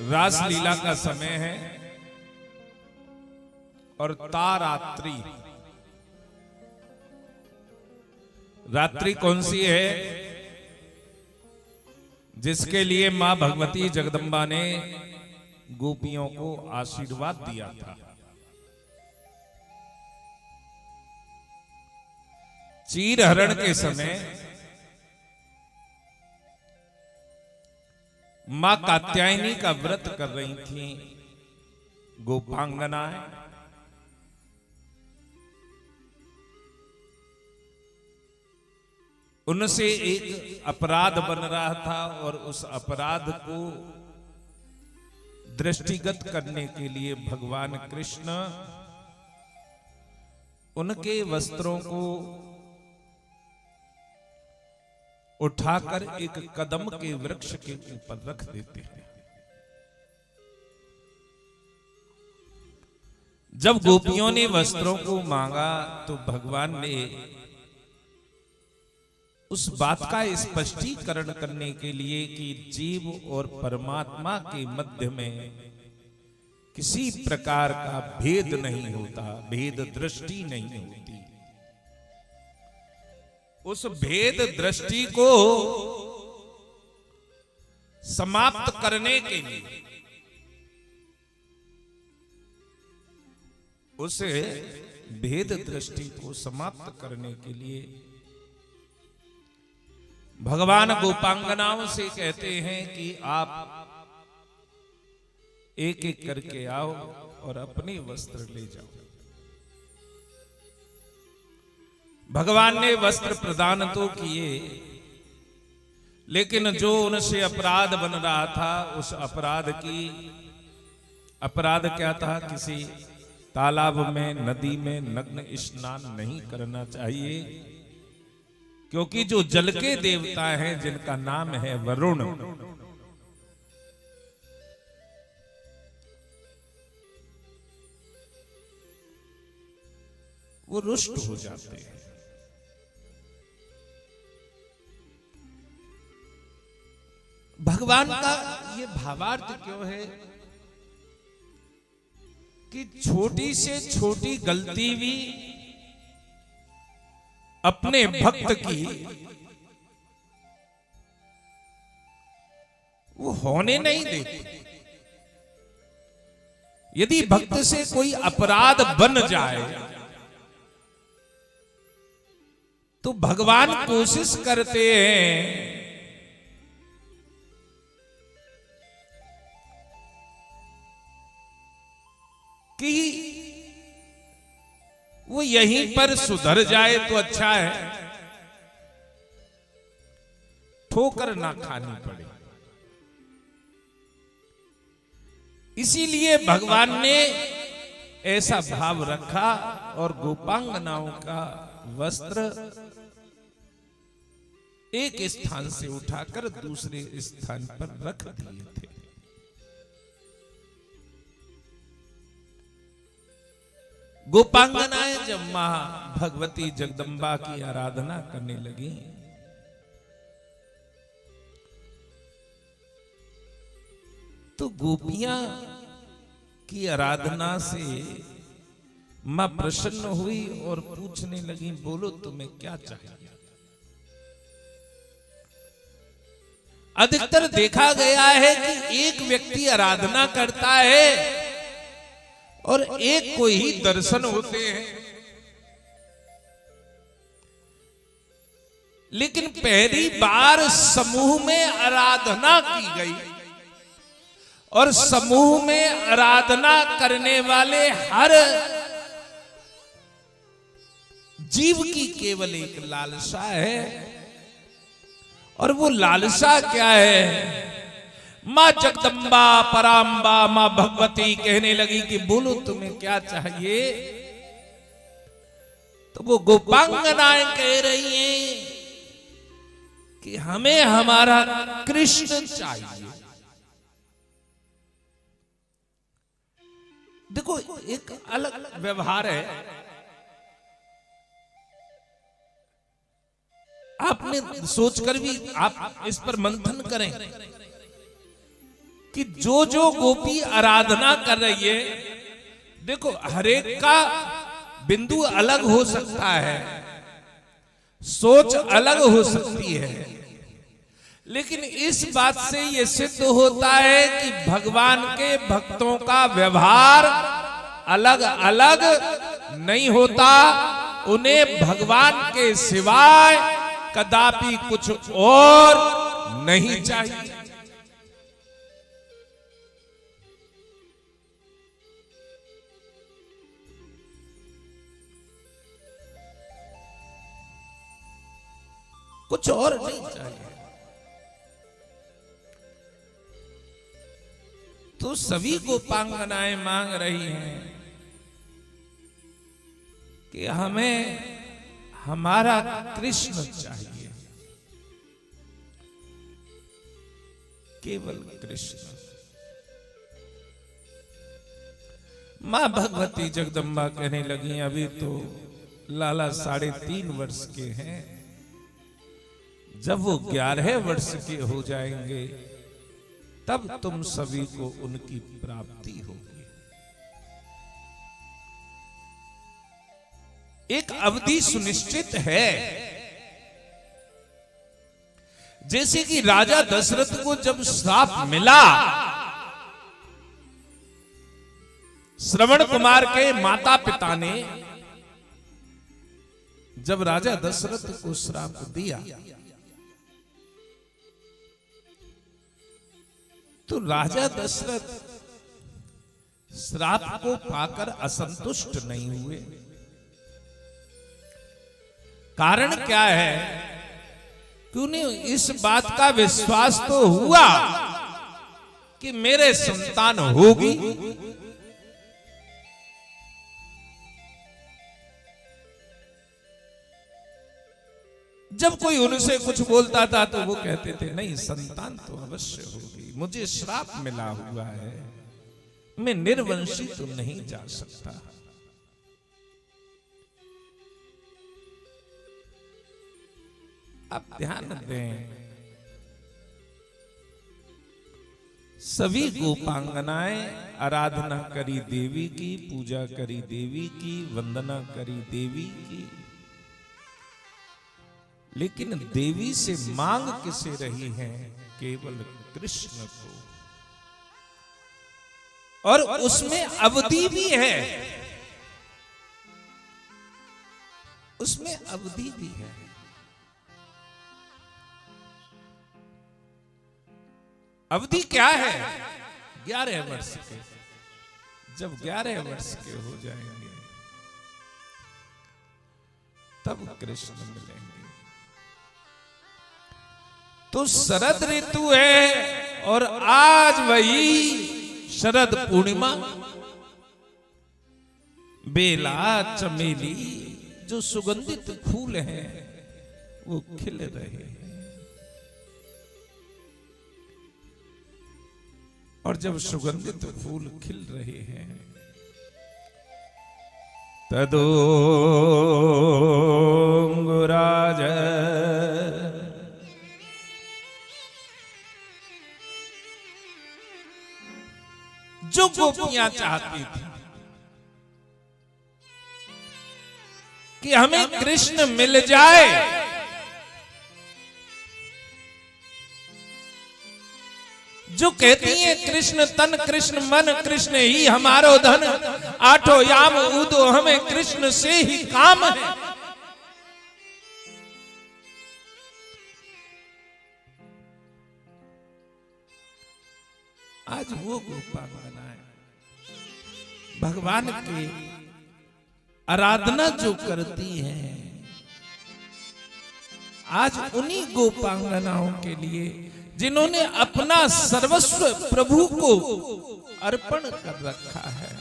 रास लीला का समय है और तारात्रि। रात्रि कौन सी है जिसके लिए मां भगवती जगदम्बा ने गोपियों को आशीर्वाद दिया था। चीरहरण के समय मां कात्यायनी का व्रत कर रही थी गोपांगनाएं। उनसे एक अपराध बन रहा था और उस अपराध को दृष्टिगत करने के लिए भगवान कृष्ण उनके वस्त्रों को उठाकर एक कदम के वृक्ष के ऊपर रख देते हैं। जब गोपियों ने वस्त्रों को मांगा तो भगवान ने उस बात का स्पष्टीकरण करने के लिए कि जीव और परमात्मा के मध्य में किसी प्रकार का भेद नहीं होता, भेद दृष्टि नहीं होती, उस भेद दृष्टि को समाप्त करने के लिए, उस भेद दृष्टि को समाप्त करने के लिए भगवान गोपांगनाओं से कहते हैं कि आप एक एक करके आओ और अपने वस्त्र ले जाओ। भगवान ने वस्त्र प्रदान तो किए, लेकिन जो उनसे अपराध बन रहा था उस अपराध क्या था? किसी तालाब में, नदी में नग्न स्नान नहीं करना चाहिए, क्योंकि जो जल के देवता हैं जिनका नाम है वरुण, वो रुष्ट हो जाते हैं। भगवान का ये भावार्थ क्यों है कि छोटी से छोटी गलती भी अपने भक्त की वो होने नहीं देते। यदि भक्त से कोई अपराध बन जाए तो भगवान कोशिश करते हैं कि वो यहीं पर सुधर जाए तो अच्छा है, ठोकर ना खानी पड़े। इसीलिए भगवान ने ऐसा भाव रखा और गोपांगनाओं का वस्त्र एक स्थान से उठाकर दूसरे स्थान पर रख दिए थे। गोपांगनाएं जब मां भगवती जगदम्बा की आराधना करने लगी तो गोपियां की आराधना से मां प्रसन्न हुई और पूछने लगी, बोलो तुम्हें क्या चाहिए? अधिकतर देखा गया है कि एक व्यक्ति आराधना करता है और एक को ही दर्शन होते हैं, लेकिन पहली बार समूह में आराधना की गई और समूह में आराधना करने वाले हर जीव की केवल एक लालसा है, और वो लालसा क्या है? मां जगदम्बा पराम्बा मां भगवती कहने लगी कि बोलो तुम्हें क्या चाहिए? तो वो गोपांगनाएं कह रही हैं कि हमें हमारा कृष्ण चाहिए। देखो, एक अलग व्यवहार है। आपने सोचकर भी आप इस पर मंथन करें कि जो जो गोपी आराधना कर रही है, देखो हरेक का बिंदु अलग हो सकता है, सोच अलग हो सकती है, लेकिन इस बात से यह सिद्ध होता है कि भगवान के भक्तों का व्यवहार अलग अलग नहीं होता। उन्हें भगवान के सिवाय कदापि कुछ और नहीं चाहिए। कुछ और नहीं चाहिए। तो सभी गोपांगनाएं मांग रही हैं कि हमें हमारा कृष्ण चाहिए, केवल कृष्ण। मां भगवती जगदम्बा कहने लगी, अभी तो लाला 3.5 वर्ष के हैं, जब वो 11 वर्ष के हो जाएंगे तब तुम सभी को उनकी प्राप्ति होगी। एक अवधि सुनिश्चित है। जैसे कि राजा दशरथ को जब श्राप मिला, श्रवण कुमार के माता पिता ने जब राजा दशरथ को श्राप दिया, तो राजा दशरथ श्राप को पाकर असंतुष्ट नहीं हुए। कारण क्या है कि उन्हें इस बात का विश्वास तो हुआ कि मेरे संतान होगी, जब कोई उनसे कुछ बोलता था तो वो कहते थे नहीं, संतान तो अवश्य होगी, मुझे श्राप मिला हुआ है, मैं निर्वंशी तो नहीं जा सकता। आप ध्यान दें, सभी गोपांगनाएं आराधना करी देवी की, पूजा करी देवी की, वंदना करी देवी की, लेकिन देवी से मांग किसे रही है? केवल कृष्ण को। और उसमें अवधि भी है, उसमें अवधि भी है। अवधि क्या है? 11 वर्ष के। जब 11 वर्ष के हो जाएंगे तब कृष्ण मिलेंगे। तो शरद ऋतु है और आज वही शरद पूर्णिमा, बेला चमेली जो सुगंधित फूल हैं वो खिल रहे हैं। और जब सुगंधित फूल खिल रहे हैं तदो अंगुराज जो गोपियां चाहती थी कि हमें कृष्ण मिल जाए, जो कहती हैं कृष्ण तन कृष्ण मन कृष्ण ही हमारो धन, आठों याम उदो हमें कृष्ण से ही काम है। आज वो गोपांगनाएं भगवान की आराधना जो करती हैं, आज उन्हीं गोपांगनाओं के लिए जिन्होंने अपना सर्वस्व प्रभु को अर्पण कर रखा है।